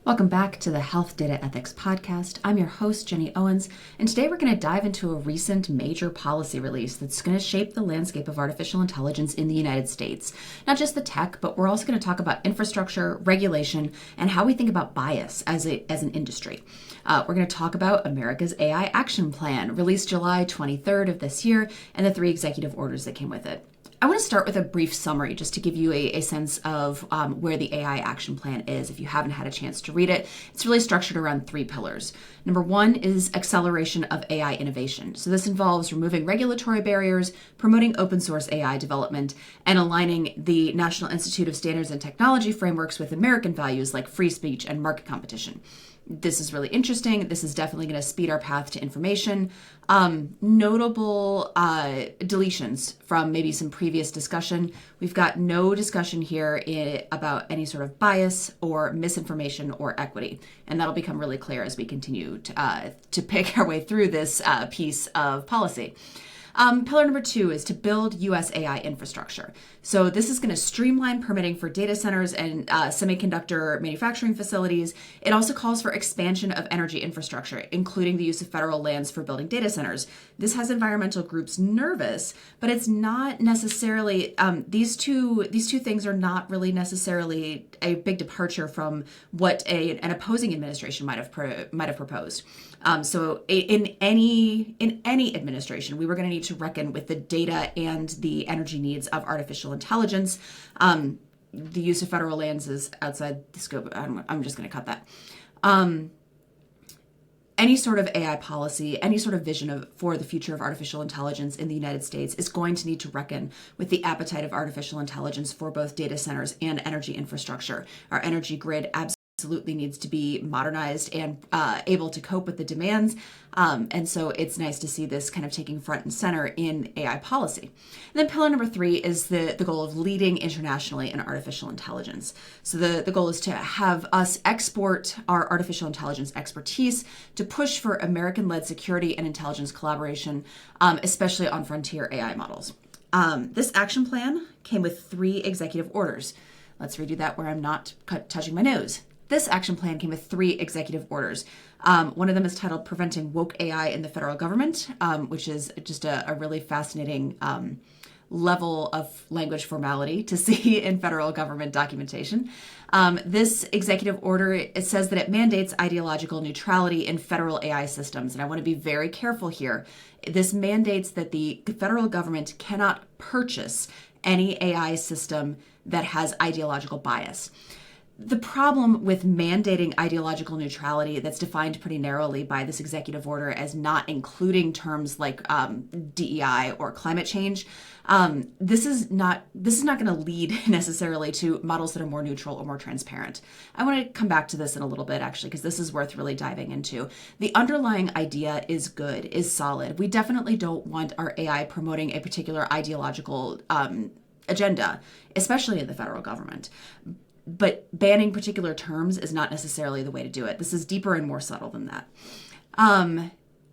Welcome back to the Health Data Ethics Podcast. I'm your host, Jenny Owens, and today we're going to dive into a recent major policy release that's going to shape the landscape of artificial intelligence in the United States. Not just the tech, but we're also going to talk about infrastructure, regulation, and how we think about bias as an industry. We're going to talk about America's AI Action Plan, released July 23rd of this year, and the 3 executive orders that came with it. I want to start with a brief summary just to give you a sense of where the AI Action Plan is if you haven't had a chance to read it. It's really structured around 3 pillars. Number 1 is acceleration of AI innovation. So this involves removing regulatory barriers, promoting open source AI development, and aligning the National Institute of Standards and Technology frameworks with American values like free speech and market competition. This is really interesting. This is definitely going to speed our path to information. Notable deletions from maybe some previous discussion. We've got no discussion here about any sort of bias or misinformation or equity. And that'll become really clear as we continue to pick our way through this piece of policy. Pillar number 2 is to build U.S. AI infrastructure. So this is going to streamline permitting for data centers and semiconductor manufacturing facilities. It also calls for expansion of energy infrastructure, including the use of federal lands for building data centers. This has environmental groups nervous, but it's not necessarily, these two things are not really necessarily a big departure from what an opposing administration might have proposed. So in any administration, we were going to need to reckon with the data and the energy needs of artificial intelligence. The use of federal lands is outside the scope. I'm just going to cut that. Any sort of AI policy, any sort of vision for the future of artificial intelligence in the United States is going to need to reckon with the appetite of artificial intelligence for both data centers and energy infrastructure. Our energy grid absolutely needs to be modernized and able to cope with the demands. And so it's nice to see this kind of taking front and center in AI policy. And then pillar number 3 is the goal of leading internationally in artificial intelligence. So the goal is to have us export our artificial intelligence expertise to push for American-led security and intelligence collaboration, especially on frontier AI models. This action plan came with 3 executive orders. Let's redo that where I'm not touching my nose. This action plan came with 3 executive orders. One of them is titled Preventing Woke AI in the Federal Government, which is just a really fascinating level of language formality to see in federal government documentation. This executive order, it says that it mandates ideological neutrality in federal AI systems. And I want to be very careful here. This mandates that the federal government cannot purchase any AI system that has ideological bias. The problem with mandating ideological neutrality that's defined pretty narrowly by this executive order as not including terms like DEI or climate change, this is not going to lead necessarily to models that are more neutral or more transparent. I want to come back to this in a little bit, actually, because this is worth really diving into. The underlying idea is good, is solid. We definitely don't want our AI promoting a particular ideological agenda, especially in the federal government. But banning particular terms is not necessarily the way to do it. This is deeper and more subtle than that.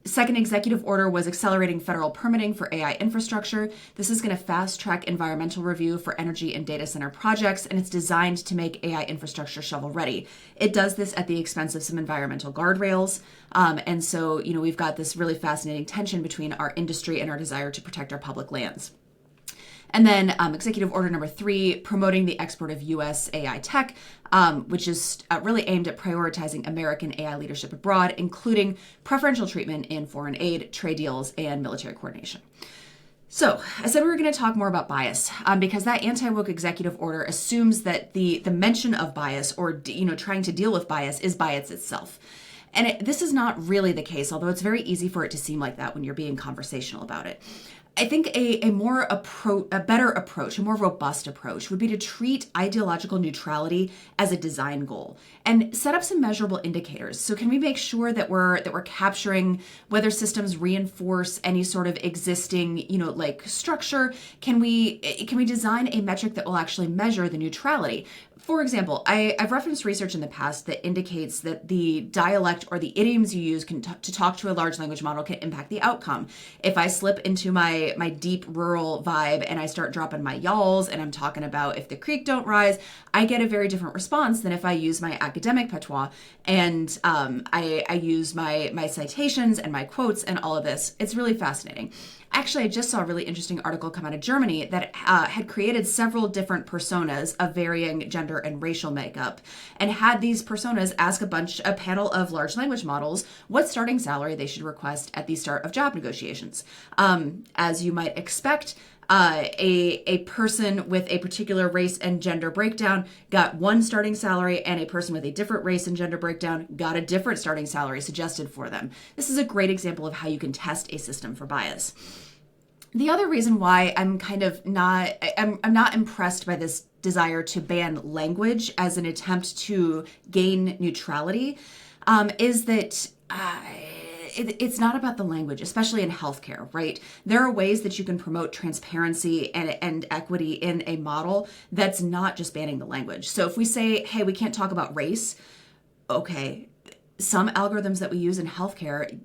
Second executive order was accelerating federal permitting for AI infrastructure. This is going to fast track environmental review for energy and data center projects, and it's designed to make AI infrastructure shovel ready. It does this at the expense of some environmental guardrails. And so, we've got this really fascinating tension between our industry and our desire to protect our public lands. And then executive order number 3, promoting the export of U.S. AI tech, which is really aimed at prioritizing American AI leadership abroad, including preferential treatment in foreign aid, trade deals, and military coordination. So I said we were going to talk more about bias because that anti-woke executive order assumes that the mention of bias or trying to deal with bias is bias itself. And this is not really the case, although it's very easy for it to seem like that when you're being conversational about it. I think a better approach, a more robust approach would be to treat ideological neutrality as a design goal and set up some measurable indicators. So can we make sure that we're capturing whether systems reinforce any sort of existing, like structure? Can we design a metric that will actually measure the neutrality? For example, I've referenced research in the past that indicates that the dialect or the idioms you use to talk to a large language model can impact the outcome. If I slip into my deep rural vibe and I start dropping my y'alls and I'm talking about if the creek don't rise, I get a very different response than if I use my academic patois and I use my citations and my quotes and all of this. It's really fascinating. Actually, I just saw a really interesting article come out of Germany that had created several different personas of varying gender and racial makeup and had these personas ask a panel of large language models what starting salary they should request at the start of job negotiations. As you might expect, a person with a particular race and gender breakdown got one starting salary, and a person with a different race and gender breakdown got a different starting salary suggested for them. This is a great example of how you can test a system for bias. The other reason why I'm not impressed by this desire to ban language as an attempt to gain neutrality is that it's not about the language, especially in healthcare, right? There are ways that you can promote transparency and equity in a model that's not just banning the language. So if we say, hey, we can't talk about race, okay, some algorithms that we use in healthcare,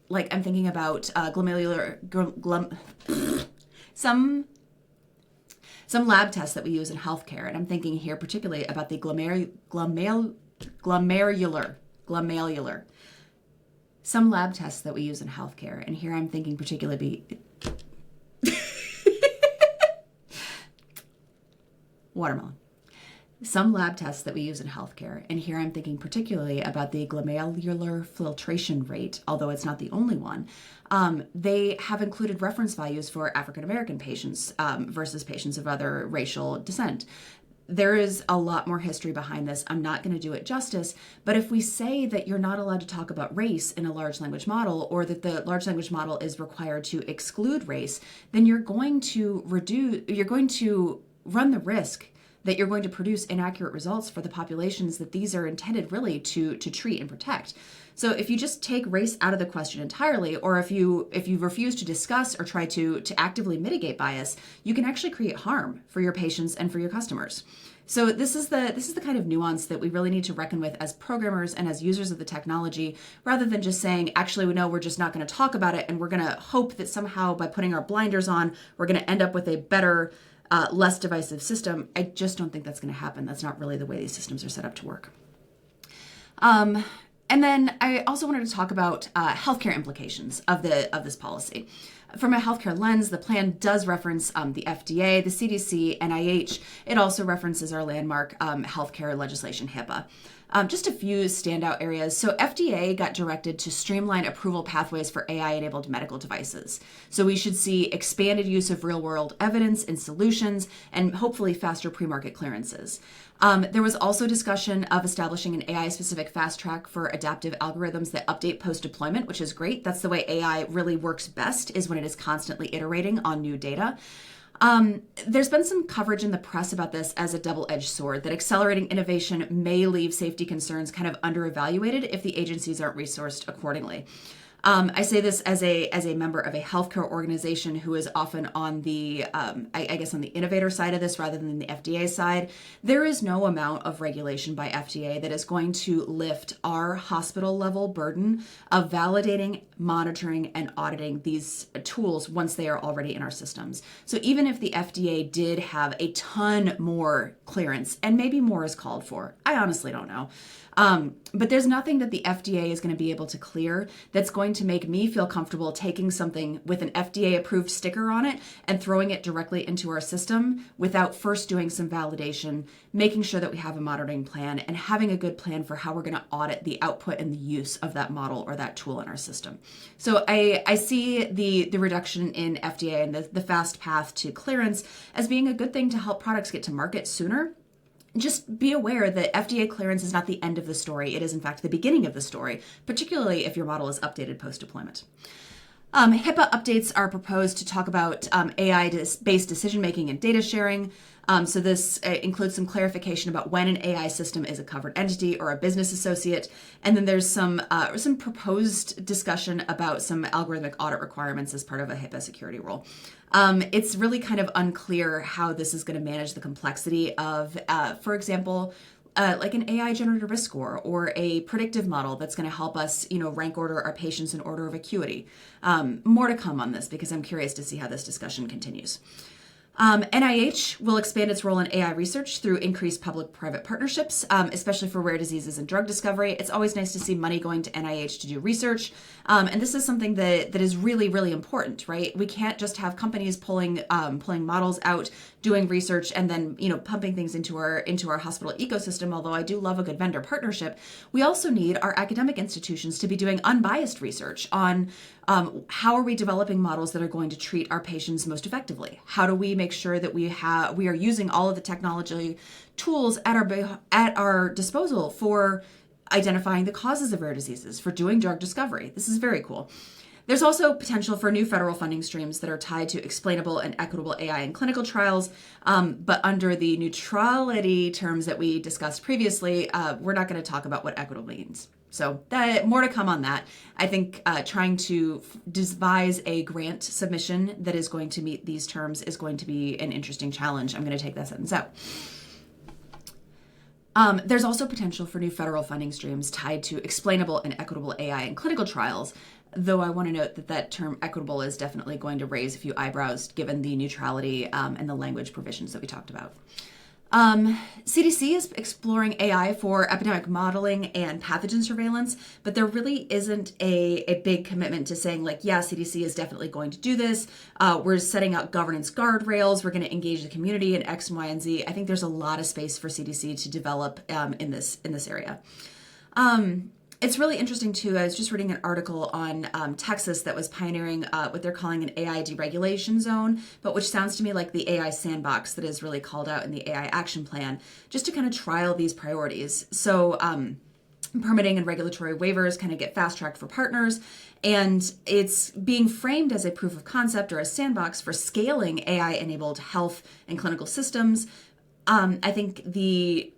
like I'm thinking about some lab tests that we use in healthcare, and I'm thinking here particularly about the glomerular. Some lab tests that we use in healthcare, and here I'm thinking particularly watermelon. Some lab tests that we use in healthcare, and here I'm thinking particularly about the glomerular filtration rate, although it's not the only one. They have included reference values for African American patients versus patients of other racial descent. There is a lot more history behind this. I'm not going to do it justice, but if we say that you're not allowed to talk about race in a large language model, or that the large language model is required to exclude race, then you're going to run the risk that you're going to produce inaccurate results for the populations that these are intended really to treat and protect. So if you just take race out of the question entirely, or if you refuse to discuss or try to actively mitigate bias, you can actually create harm for your patients and for your customers. So this is the kind of nuance that we really need to reckon with as programmers and as users of the technology, rather than just saying, actually, we know we're just not going to talk about it, and we're going to hope that somehow by putting our blinders on, we're going to end up with a better, less divisive system. I just don't think that's going to happen. That's not really the way these systems are set up to work. And then I also wanted to talk about healthcare implications of this policy. From a healthcare lens, the plan does reference the FDA, the CDC, NIH. It also references our landmark healthcare legislation, HIPAA. Just a few standout areas. So FDA got directed to streamline approval pathways for AI-enabled medical devices. So we should see expanded use of real-world evidence in solutions and hopefully faster pre-market clearances. There was also discussion of establishing an AI-specific fast track for adaptive algorithms that update post-deployment, which is great. That's the way AI really works best, is when it is constantly iterating on new data. There's been some coverage in the press about this as a double-edged sword, that accelerating innovation may leave safety concerns kind of under-evaluated if the agencies aren't resourced accordingly. I say this as a member of a healthcare organization who is often on the, I guess on the innovator side of this rather than the FDA side. There is no amount of regulation by FDA that is going to lift our hospital level burden of validating, monitoring, and auditing these tools once they are already in our systems. So even if the FDA did have a ton more clearance, and maybe more is called for, I honestly don't know. But there's nothing that the FDA is going to be able to clear that's going to make me feel comfortable taking something with an FDA approved sticker on it and throwing it directly into our system without first doing some validation, making sure that we have a monitoring plan, and having a good plan for how we're going to audit the output and the use of that model or that tool in our system. So I see the reduction in FDA and the fast path to clearance as being a good thing to help products get to market sooner. Just be aware that FDA clearance is not the end of the story. It is, in fact, the beginning of the story, particularly if your model is updated post-deployment. HIPAA updates are proposed to talk about AI-based decision-making and data sharing. So this includes some clarification about when an AI system is a covered entity or a business associate. And then there's some proposed discussion about some algorithmic audit requirements as part of a HIPAA security rule. It's really kind of unclear how this is going to manage the complexity of, for example, like an AI generated risk score or a predictive model that's going to help us, rank order our patients in order of acuity. More to come on this because I'm curious to see how this discussion continues. NIH will expand its role in AI research through increased public-private partnerships, especially for rare diseases and drug discovery. It's always nice to see money going to NIH to do research. And this is something that is really, really important, right? We can't just have companies pulling models out, doing research, and then, pumping things into our hospital ecosystem, although I do love a good vendor partnership. We also need our academic institutions to be doing unbiased research on how are we developing models that are going to treat our patients most effectively? How do we make sure that we are using all of the technology tools at our disposal for identifying the causes of rare diseases, for doing drug discovery? This is very cool. There's also potential for new federal funding streams that are tied to explainable and equitable AI in clinical trials, but under the neutrality terms that we discussed previously, we're not going to talk about what equitable means. So more to come on that. I think trying to devise a grant submission that is going to meet these terms is going to be an interesting challenge. I'm going to take that sentence out. There's also potential for new federal funding streams tied to explainable and equitable AI in clinical trials, though I want to note that term equitable is definitely going to raise a few eyebrows given the neutrality and the language provisions that we talked about. CDC is exploring AI for epidemic modeling and pathogen surveillance, but there really isn't a big commitment to saying CDC is definitely going to do this. We're setting out governance guardrails. We're going to engage the community in X, Y, and Z. I think there's a lot of space for CDC to develop in this area. It's really interesting, too. I was just reading an article on Texas that was pioneering what they're calling an AI deregulation zone, but which sounds to me like the AI sandbox that is really called out in the AI action plan, just to kind of trial these priorities. So permitting and regulatory waivers kind of get fast-tracked for partners, and it's being framed as a proof of concept or a sandbox for scaling AI-enabled health and clinical systems. I think the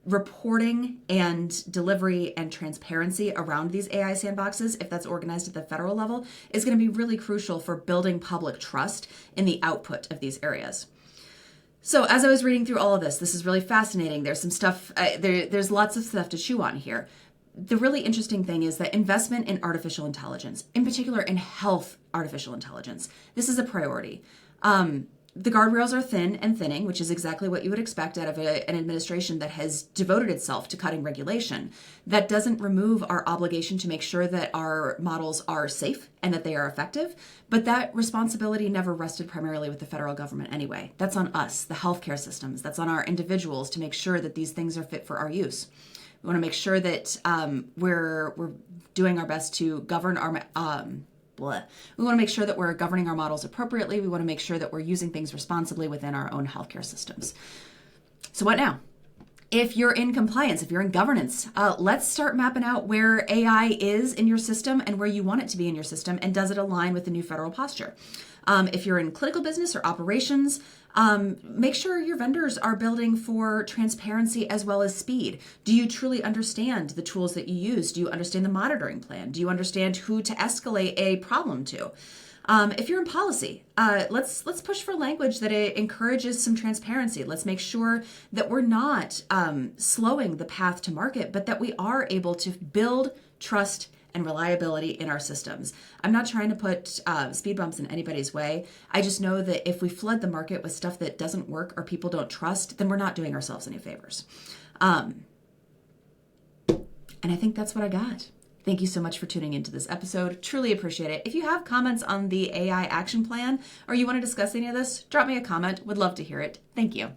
reporting and delivery and transparency around these AI sandboxes, if that's organized at the federal level, is going to be really crucial for building public trust in the output of these areas. So as I was reading through all of this is really fascinating. There's some stuff, there's lots of stuff to chew on here. The really interesting thing is that investment in artificial intelligence, in particular in health artificial intelligence, this is a priority. The guardrails are thin and thinning, which is exactly what you would expect out of an administration that has devoted itself to cutting regulation. That doesn't remove our obligation to make sure that our models are safe and that they are effective, but that responsibility never rested primarily with the federal government anyway. That's on us, the healthcare systems. That's on our individuals to make sure that these things are fit for our use. We want to make sure that we're doing our best to govern our We want to make sure that we're governing our models appropriately. We want to make sure that we're using things responsibly within our own healthcare systems. So what now? If you're in compliance, if you're in governance, let's start mapping out where AI is in your system and where you want it to be in your system, and does it align with the new federal posture? If you're in clinical business or operations, make sure your vendors are building for transparency as well as speed. Do you truly understand the tools that you use? Do you understand the monitoring plan? Do you understand who to escalate a problem to? If you're in policy, let's push for language that it encourages some transparency. Let's make sure that we're not slowing the path to market, but that we are able to build trust and reliability in our systems. I'm not trying to put speed bumps in anybody's way. I just know that if we flood the market with stuff that doesn't work or people don't trust, then we're not doing ourselves any favors. And I think that's what I got. Thank you so much for tuning into this episode. Truly appreciate it. If you have comments on the AI action plan or you want to discuss any of this, drop me a comment. Would love to hear it. Thank you.